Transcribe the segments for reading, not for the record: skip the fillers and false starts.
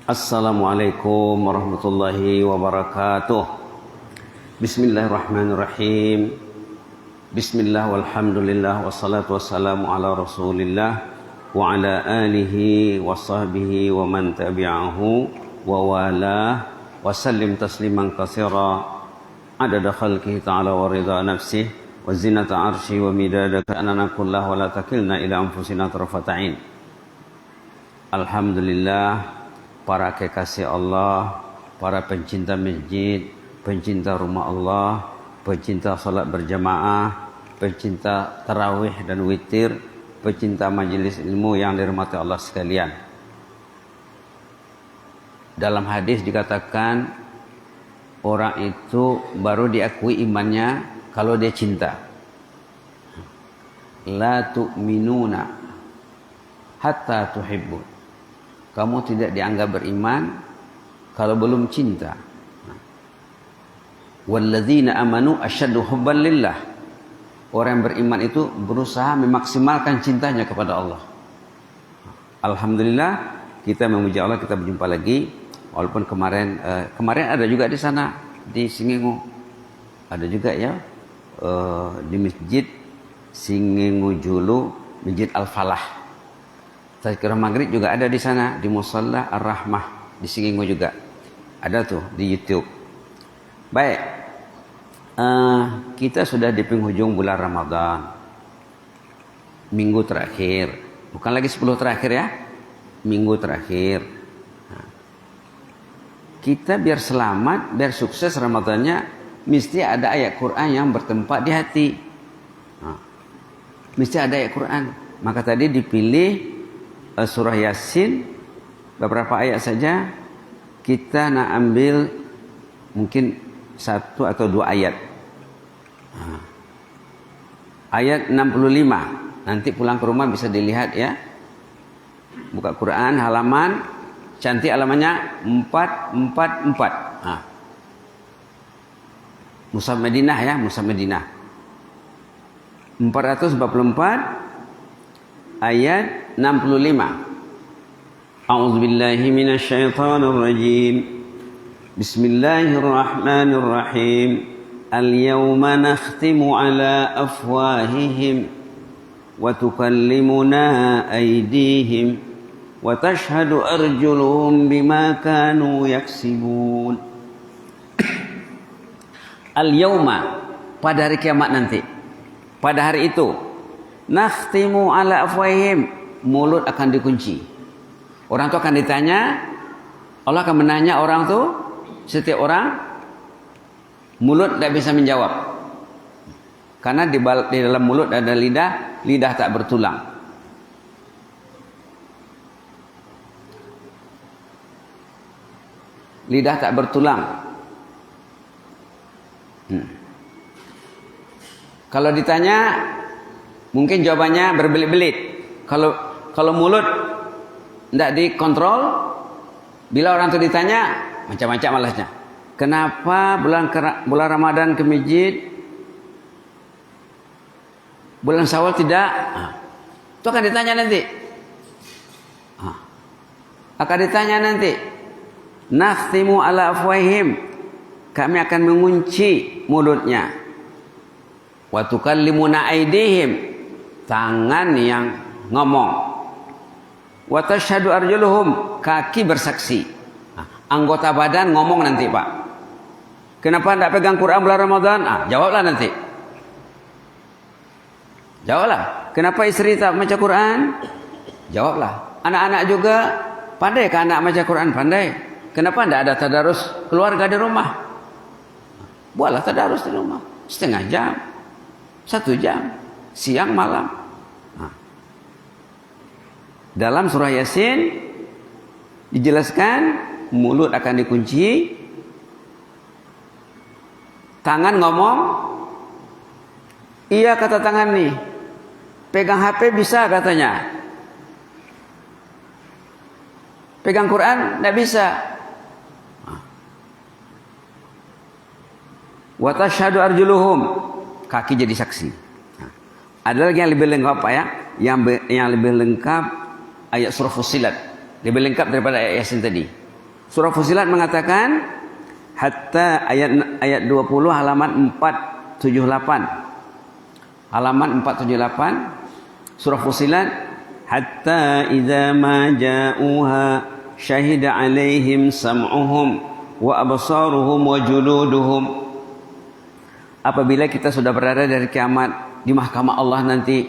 Assalamualaikum warahmatullahi wabarakatuh. Bismillahirrahmanirrahim. Bismillah walhamdulillah wassalatu wassalamu ala rasulillah wa ala alihi wa sahbihi wa man tabi'ahu wa walah wa sallim tasliman katsira adada khalqihi ta'ala wa ridha nafsihi wa zinata arsyi wa midada ka'anana kullahu wa la takilna ila anfusina tarfata'in. Alhamdulillah, para kekasih Allah, para pencinta masjid, pencinta rumah Allah, pencinta salat berjamaah, pencinta tarawih dan witir, pencinta majelis ilmu yang dirahmati Allah sekalian. Dalam hadis dikatakan orang itu baru diakui imannya kalau dia cinta. La tu'minuna hatta tuhibbu. Kamu tidak dianggap beriman kalau belum cinta. Walladzina amanu asyaddu hubban lillah. Orang yang beriman itu berusaha memaksimalkan cintanya kepada Allah. Alhamdulillah, kita memuji Allah, kita berjumpa lagi. Walaupun kemarin ada juga di sana di Singingu. Ada juga ya di masjid Singingu Julu, Masjid Al-Falah. Tazkirah maghrib juga ada di sana, di Musalla Ar-Rahmah di Singingu juga ada tuh di YouTube. Baik, kita sudah di penghujung bulan Ramadan, minggu terakhir, bukan lagi 10 terakhir ya, minggu terakhir. Kita biar selamat, biar sukses Ramadannya, mesti ada ayat Quran yang bertempat di hati. Mesti ada ayat Quran. Maka tadi dipilih surah Yasin, beberapa ayat saja. Kita nak ambil mungkin 1 atau 2 ayat. Ayat 65. Nanti pulang ke rumah bisa dilihat ya. Buka Quran halaman, cantik halamannya 444. Mushaf Madinah ya, Mushaf Madinah. 444 ayat 65. A'udzubillahi minasyaitonir rajim. Bismillahirrahmanirrahim. Al-yawma nakhtimu ala afwahihim wa tukallimuna aydihim wa tashhadu arjuluhum bima kanu yaksibun. Al-yawma, pada hari kiamat nanti. Pada hari itu nakhtimu ala afwahihim, mulut akan dikunci. Orang itu akan ditanya, Allah akan menanya orang itu, setiap orang, mulut tidak bisa menjawab. Karena di dalam mulut ada lidah, lidah tak bertulang. Lidah tak bertulang. Kalau ditanya, mungkin jawabannya berbelit-belit. Kalau mulut tidak dikontrol, bila orang itu ditanya macam-macam malasnya. Kenapa bulan Ramadan ke masjid, bulan Syawal tidak? Itu akan ditanya nanti. Akan ditanya nanti. Nakhtimu ala afwahihim, kami akan mengunci mulutnya. Wa tukallimuna aydihim, tangan yang ngomong. Wa tashhadu arjuluhum, kaki bersaksi. Anggota badan ngomong nanti, Pak. Kenapa tidak pegang Quran bulan Ramadan? Jawablah nanti. Jawablah. Kenapa istri tak baca Quran? Jawablah. Anak-anak juga pandai kan anak baca Quran? Pandai. Kenapa tidak ada tadarus keluarga di rumah? Buatlah tadarus di rumah. Setengah jam, 1 jam, siang malam. Dalam surah Yasin dijelaskan mulut akan dikunci, tangan ngomong. Iya kata tangan nih, pegang HP bisa katanya, pegang Quran tidak bisa. Wa tashhadu arjuluhum, kaki jadi saksi. Ada lagi yang lebih lengkap Pak ya, yang lebih lengkap ayat surah Fussilat, lebih lengkap daripada ayat Yasin tadi. Surah Fussilat mengatakan hatta ayat 20 halaman 478. Halaman 478 Surah Fussilat, hatta idza ma ja'uha syahida 'alaihim sam'uhum wa absaruhum wa juluduhum. Apabila kita sudah berada dari kiamat di mahkamah Allah nanti,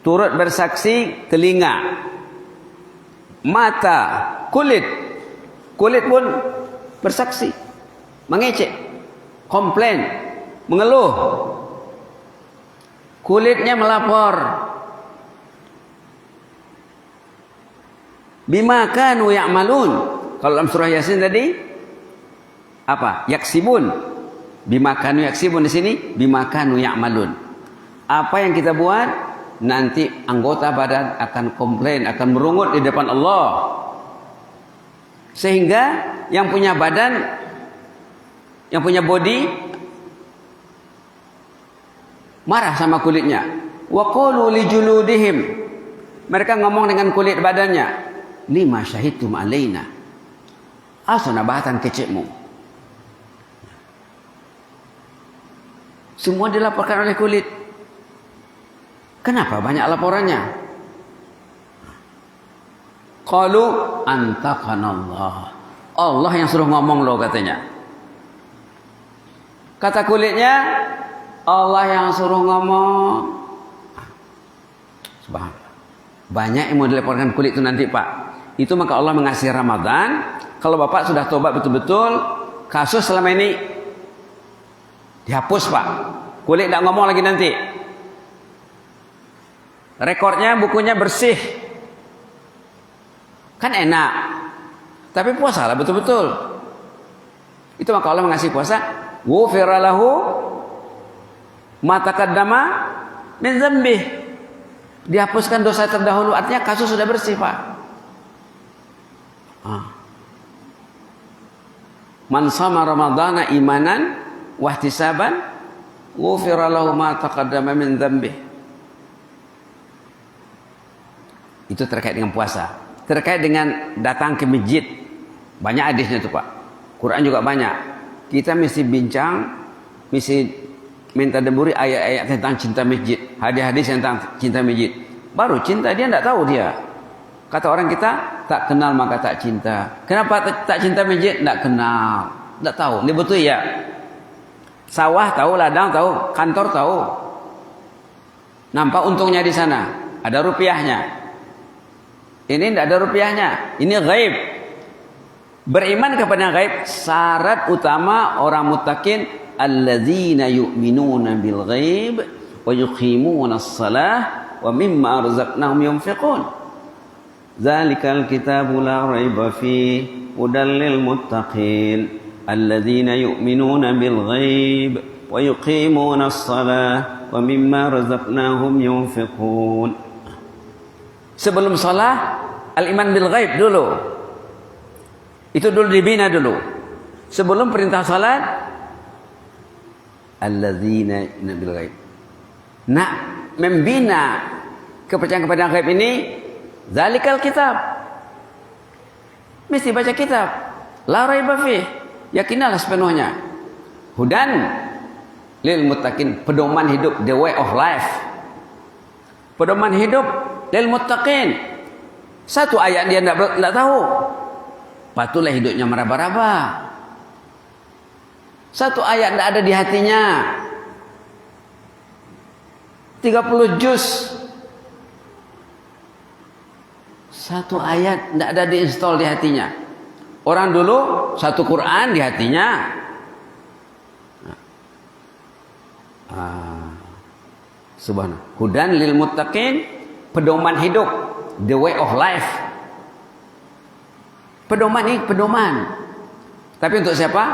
turut bersaksi telinga, mata, kulit pun bersaksi, mengecek, komplain, mengeluh. Kulitnya melapor. Bima kanu ya'malun. Kalau dalam surah Yasin tadi apa? Yaksibun. Bima kanu yaksibun, di sini bima kanu ya'malun. Apa yang kita buat, nanti anggota badan akan komplain, akan merungut di depan Allah. Sehingga yang punya badan, yang punya body marah sama kulitnya. Wa qalu li juludihim. Mereka ngomong dengan kulit badannya, lima syahidtum alaina. Asana bahatan kecikmu. Semua dilaporkan oleh kulit. Kenapa banyak laporannya? Qalu antaqanallah. Allah yang suruh ngomong loh katanya. Kata kulitnya, Allah yang suruh ngomong. Subhanallah. Banyak yang mau dilaporkan kulit itu nanti, Pak. Itu maka Allah mengasih Ramadan. Kalau Bapak sudah tobat betul-betul, kasus selama ini dihapus, Pak. Kulit tidak ngomong lagi nanti. Rekornya, bukunya bersih. Kan enak. Tapi puasalah betul-betul. Itu maka Allah mengasih puasa. Ghufira lahu ma taqaddama min dzambih. Dihapuskan dosa terdahulu, artinya kasus sudah bersih, Pak. Man shama ramadhana imanan wa ihtisaban ghufira lahu ma taqaddama min dzambih. Itu terkait dengan puasa. Terkait dengan datang ke masjid, banyak hadisnya itu, Pak. Quran juga banyak. Kita mesti bincang, mesti minta deburi ayat-ayat tentang cinta masjid, hadis-hadis tentang cinta masjid. Baru cinta, dia tidak tahu dia. Kata orang kita, tak kenal maka tak cinta. Kenapa tak cinta masjid? Tidak kenal, tidak tahu. Dia betul ya. Sawah tahu, ladang tahu, kantor tahu. Nampak untungnya di sana, ada rupiahnya. Ini tidak ada rupiahnya. Ini gaib. Beriman kepada gaib, syarat utama orang muttaqin, alladzina yu'minuna bil ghaib wa yuqimuna as-salah wa mimma razaqnahum yunfiqun. Dzalikal kitabu la raiba fihi hudal lil muttaqin alladzina yu'minuna bil ghaib wa yuqimuna as-salah wa mimma razaqnahum yunfiqun. Sebelum salah, al-iman bil ghaib dulu. Itu dulu dibina dulu. Sebelum perintah salat, alladzina bil ghaib. Nak membina kepercayaan kepada ghaib ini, zalikal kitab. Mesti baca kitab. La raiba fih. Yakinlah sepenuhnya. Hudan lil muttaqin, pedoman hidup, the way of life. Pedoman hidup lil muttaqin. Satu ayat dia tidak tahu, patulah hidupnya meraba-raba. Satu ayat tidak ada di hatinya, 30 juz. Satu ayat tidak ada diinstal di hatinya. Orang dulu satu Quran di hatinya. Subhanallah. Hudan lil muttaqin, pedoman hidup, the way of life. Pedoman ini pedoman. Tapi untuk siapa?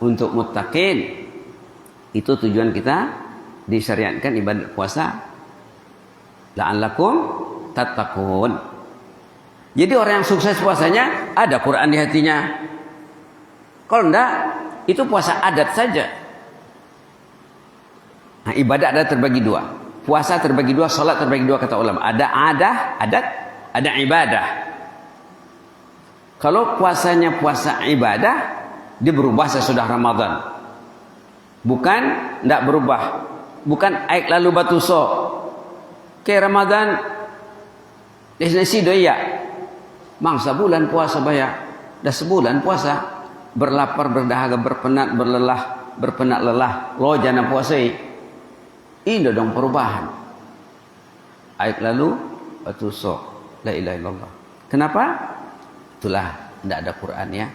Untuk muttaqin. Itu tujuan kita disyariatkan ibadat puasa. La'allakum tattaqun. Jadi orang yang sukses puasanya ada Quran di hatinya. Kalau enggak, itu puasa adat saja. Nah, ibadah ada terbagi dua. Puasa terbagi dua, salat terbagi dua kata ulama. Ada adat, ada ibadah. Kalau puasanya puasa ibadah, dia berubah sesudah Ramadan. Bukan tidak berubah. Bukan aik lalu batu so. Ke Ramadan destinasi doya. Mangsa bulan puasa bayar. Dah sebulan puasa. Berlapar, berdahaga, berpenat, berlelah, berpenat lelah. Lo jangan puasai. Ini dong perubahan. Aik lalu batu so. La ilaha illallah. Kenapa? Itulah tidak ada Quran ya.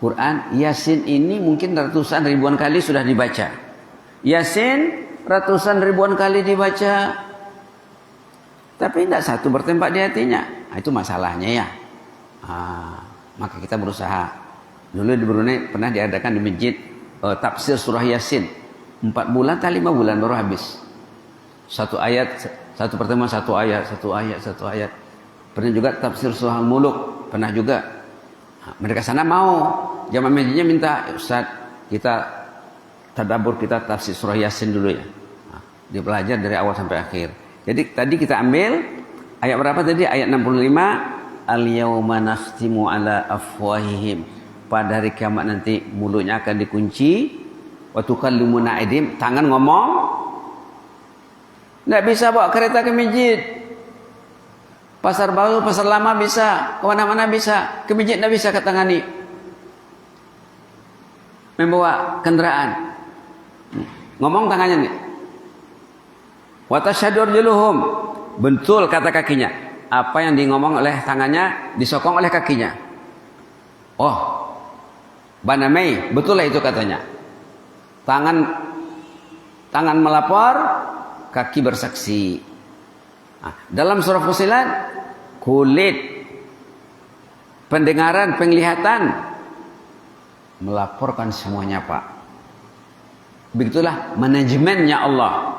Quran Yasin ini mungkin ratusan ribuan kali sudah dibaca. Yasin ratusan ribuan kali dibaca, tapi tidak satu bertempat di hatinya. Nah, itu masalahnya ya. Maka kita berusaha. Dulu di Brunei pernah diadakan di masjid tafsir surah Yasin 4 bulan atau 5 bulan baru habis. Satu ayat, satu pertemuan, satu ayat. Pernah juga tafsir surah Al-Muluk, pernah juga. Mereka sana mau, jamaah masjidnya minta, Ustaz, kita tadabbur, kita tafsir surah Yasin dulu ya. Dia belajar dari awal sampai akhir. Jadi tadi kita ambil ayat berapa tadi? Ayat 65. Al-yawma nakhtimu ala afwahihim. Pada hari kiamat nanti mulutnya akan dikunci. Wa tukallimuna aydihim, tangan ngomong. Tidak bisa bawa kereta ke masjid. Pasar baru, pasar lama bisa, kemana-mana bisa, ke masjid tidak bisa ketangani. Membawa kendaraan, ngomong tangannya nih. Watasyadur juluhum, betul kata kakinya. Apa yang ngomong oleh tangannya disokong oleh kakinya. Oh, banamai, betul lah itu katanya. Tangan melapor, kaki bersaksi. Dalam surah Fussilat, kulit, pendengaran, penglihatan melaporkan semuanya Pak. Begitulah manajemennya Allah.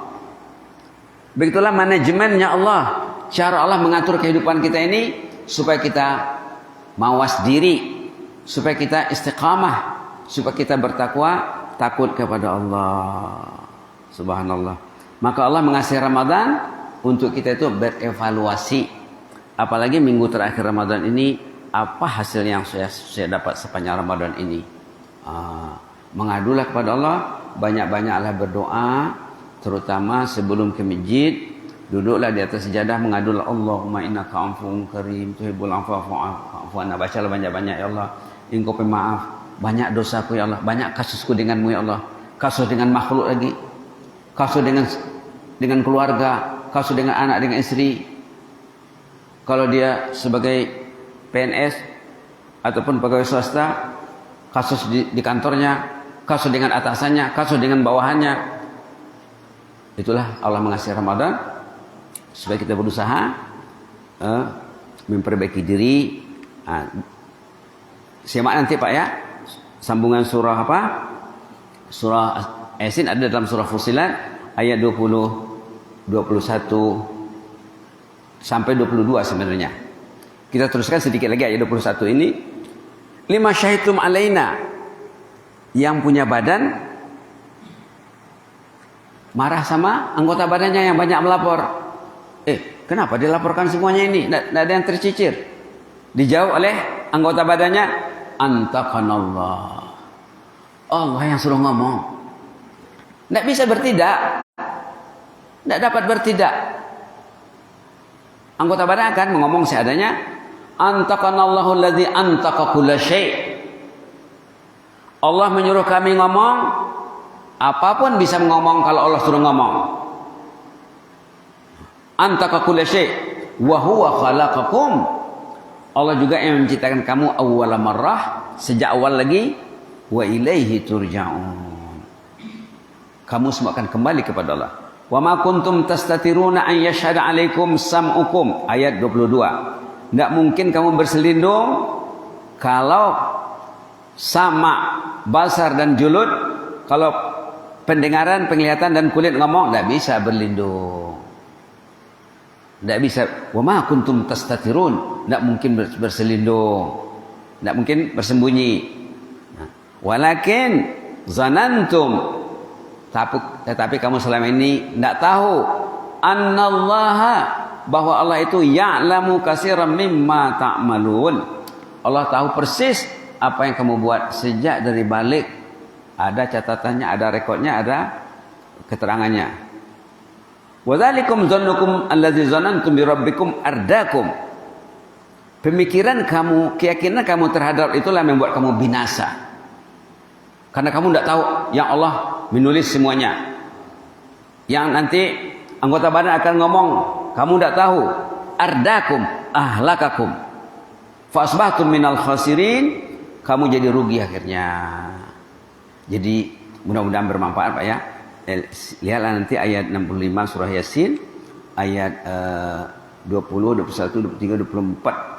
Begitulah manajemennya Allah. Cara Allah mengatur kehidupan kita ini supaya kita mawas diri, supaya kita istiqamah, supaya kita bertakwa, takut kepada Allah. Subhanallah. Maka Allah mengasih Ramadan untuk kita itu berevaluasi. Apalagi minggu terakhir Ramadan ini, apa hasil yang saya dapat sepanjang Ramadan ini. Mengadulah kepada Allah, banyak-banyaklah berdoa, terutama sebelum ke masjid, duduklah di atas sejadah mengadulah, Allahumma innaka afuwwun karim tuhibbul afwa fa'fu anna. Bacalah banyak-banyak ya Allah, Engkau pemaaf banyak dosaku ya Allah, banyak kasusku denganmu ya Allah, kasus dengan makhluk lagi, kasus dengan keluarga, kasus dengan anak, dengan istri. Kalau dia sebagai PNS ataupun pegawai swasta, kasus di kantornya, kasus dengan atasannya, kasus dengan bawahannya. Itulah Allah mengasih Ramadan supaya kita berusaha memperbaiki diri. Simak nanti Pak ya, sambungan surah apa? Surah Yasin ada dalam surah Fussilat ayat 20, 21 sampai 22 sebenarnya. Kita teruskan sedikit lagi ayat 21 ini. Lima syahidtum alaina, yang punya badan marah sama anggota badannya yang banyak melapor. Kenapa dilaporkan semuanya ini? Tidak ada yang tercicir. Dijawab oleh anggota badannya, antakanallah. Allah yang suruh ngomong. Tidak bisa bertindak. Tidak dapat bertindak. Anggota badan akan mengomong seadanya, antakanallahu alladzi antaka kulla syai'. Allah menyuruh kami ngomong, apapun bisa ngomong kalau Allah suruh ngomong. Antaka kulla syai' wa huwa khalaqakum. Allah juga yang menciptakan kamu awwala marrah, sejak awal lagi, wa ilaihi turja'un. Kamu semua akan kembali kepada Allah. Wa ma kuntum tastatiruna an yashhada 'alaikum sam'ukum, ayat 22. Tidak mungkin kamu berselindung kalau sama basar dan julud, kalau pendengaran, penglihatan dan kulit ngomong, tidak bisa berlindung. Tidak bisa. Wa ma kuntum tastatirun, tidak mungkin berselindung, tidak mungkin bersembunyi. Walakin zanantum, tetapi kamu selama ini tidak tahu, annallaha, bahwa Allah itu ya'lamu katsiran mimma ta'malun. Allah tahu persis apa yang kamu buat sejak dari balik. Ada catatannya, ada rekodnya, ada keterangannya. Wa dzalikum dzannukum allazi dzanantum bi rabbikum ardakum. Pemikiran kamu, keyakinan kamu terhadap itulah yang membuat kamu binasa. Karena kamu tidak tahu yang Allah menulis semuanya. Yang nanti anggota badan akan ngomong, kamu tidak tahu. Ardakum, ahlakakum. Fa asbahtum minal khasirin, kamu jadi rugi akhirnya. Jadi mudah-mudahan bermanfaat Pak ya. Lihatlah nanti ayat 65 surah Yasin, ayat 20, 21, 23, 24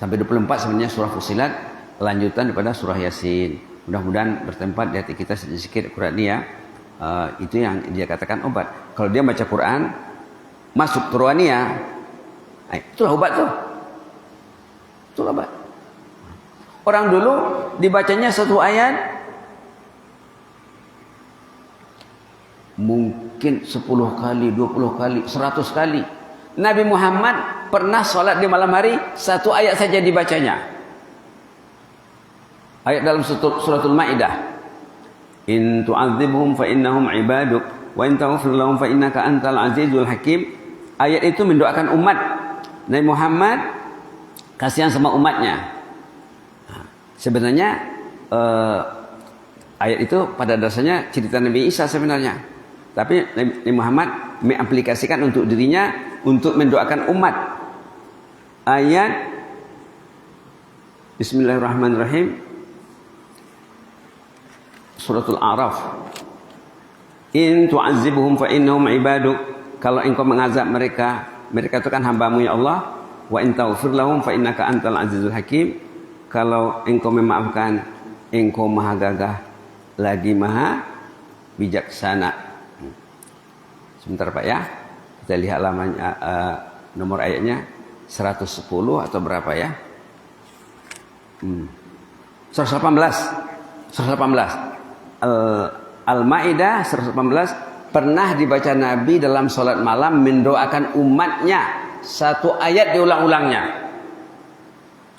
sampai 24 sebenarnya surah Fussilat, lanjutan daripada surah Yasin. Mudah-mudahan bertempat di hati kita sedikit Quran ini ya. Itu yang dia katakan obat. Kalau dia baca Quran masuk Qur'aniyah, itulah obat tuh. Itulah obat. Orang dulu dibacanya satu ayat mungkin 10 kali, 20 kali, 100 kali. Nabi Muhammad pernah sholat di malam hari satu ayat saja dibacanya. Ayat dalam suratul Maidah. In tu'adzibhum fa innahum ibaduk wa in taghfir lahum fa innaka antal azizul hakim. Ayat itu mendoakan umat Nabi Muhammad, kasihan sama umatnya. Sebenarnya ayat itu pada dasarnya cerita Nabi Isa sebenarnya. Tapi Nabi Muhammad mengaplikasikan untuk dirinya untuk mendoakan umat. Ayat Bismillahirrahmanirrahim. Suratul A'raf. In tu'azzibuhum fa innahum ibaduk. Kalau engkau mengazab mereka, mereka itu kan hamba-Mu ya Allah. Wa in taghfir lahum fa innaka antal azizul hakim. Kalau engkau memaafkan, engkau maha gagah lagi maha bijaksana. Sebentar Pak ya, kita lihat lamanya, nomor ayatnya 110 atau berapa ya? 118. Al-Maidah 118 pernah dibaca Nabi dalam sholat malam mendoakan umatnya, satu ayat diulang-ulangnya.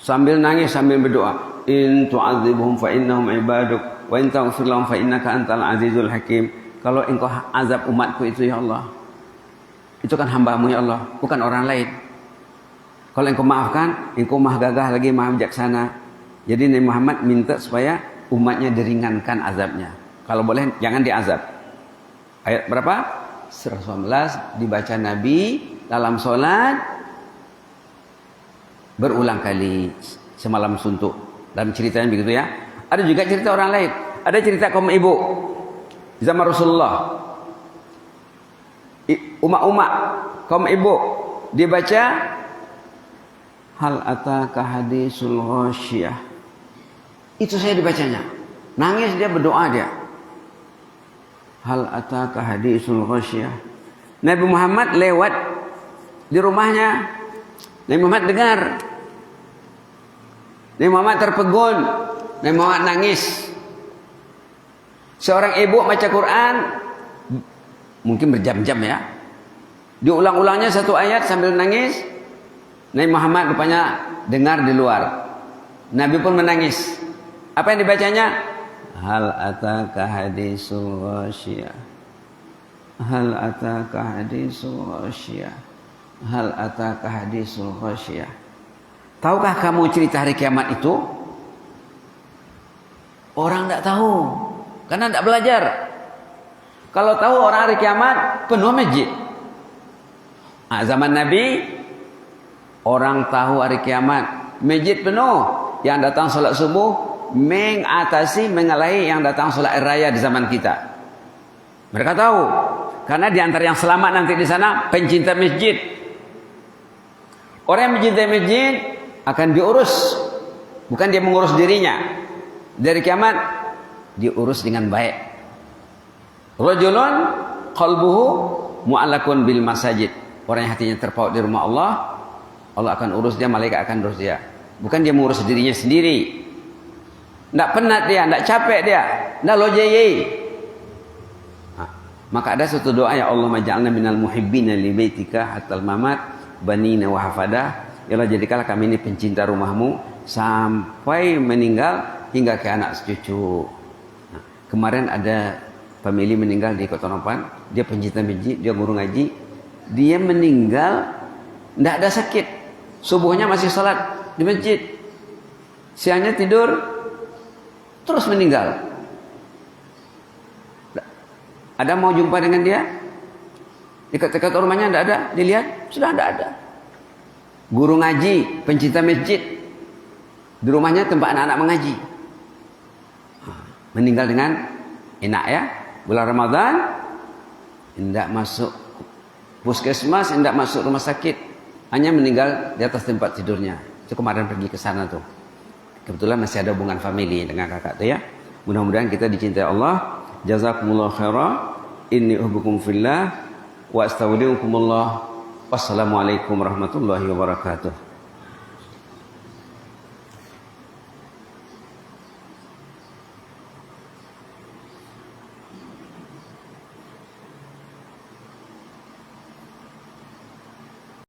Sambil nangis sambil berdoa, in tu'adzibhum fa innahum ibaduk wa in taghfir lahum fa innaka antal azizul hakim. Kalau engkau azab umatku itu ya Allah, itu kan hamba-Mu ya Allah, bukan orang lain. Kalau engkau maafkan, engkau maha gagah lagi maha bijaksana. Jadi Nabi Muhammad minta supaya umatnya diringankan azabnya. Kalau boleh jangan diazab. Ayat berapa? 119 dibaca Nabi dalam sholat berulang kali semalam suntuk. Dalam ceritanya begitu ya. Ada juga cerita orang lain. Ada cerita kaum ibu zaman Rasulullah. Umat-umat kaum ibu dibaca hal ataka hadisul ghasyiyah. Itu saya dibacanya. Nangis dia, berdoa dia. Hal ataka hadisul ghasyiyah. Nabi Muhammad lewat di rumahnya. Nabi Muhammad dengar. Nabi Muhammad terpegun. Nabi Muhammad nangis. Seorang ibu baca Quran mungkin berjam-jam ya. Diulang-ulangnya satu ayat sambil nangis. Nabi Muhammad rupanya dengar di luar. Nabi pun menangis. Apa yang dibacanya? Hal ataka hadisul ghasyiyah. Hal ataka hadisul ghasyiyah. Hal ataka hadisul ghasyiyah. Tahukah kamu cerita hari kiamat itu? Orang tidak tahu karena tidak belajar. Kalau tahu orang hari kiamat penuh masjid. Zaman Nabi orang tahu hari kiamat, masjid penuh. Yang datang salat subuh mengatasi, mengalahi yang datang salat raya di zaman kita. Mereka tahu karena di antara yang selamat nanti di sana pencinta masjid. Orang yang mencintai masjid akan diurus, bukan dia mengurus dirinya. Dari kiamat diurus dengan baik. Rajulun qalbuhu mu'allakun bil masajid. Orang yang hatinya terpaut di rumah Allah, Allah akan urus dia, malaikat akan urus dia. Bukan dia mengurus dirinya sendiri. Tidak penat dia, tidak capek dia, tidak lojei. Maka ada satu doa, ya Allah maj'alna minal muhibbina li baitika hatal mamat banina wa hafadah Ya Allah, jadikanlah kami ini pencinta rumahmu sampai meninggal hingga ke anak cucu. Nah, kemarin ada famili meninggal di Kota Nopan, dia pencinta masjid, dia guru ngaji, dia meninggal tidak ada sakit, subuhnya masih salat di masjid, siangnya tidur, terus meninggal. Ada mau jumpa dengan dia? Dekat-dekat rumahnya tidak ada, dilihat sudah tidak ada. Guru ngaji, pencinta masjid, di rumahnya tempat anak-anak mengaji. Meninggal dengan enak ya. Bulan Ramadan tidak masuk puskesmas, tidak masuk rumah sakit, hanya meninggal di atas tempat tidurnya. Itu kemarin pergi ke sana tuh. Kebetulan masih ada hubungan famili dengan kakak tuh ya. Mudah-mudahan kita dicintai Allah. Jazakumullah khairan. Inni uhibbukum fillah wa astaudiukumullah. Wassalamualaikum warahmatullahi wabarakatuh.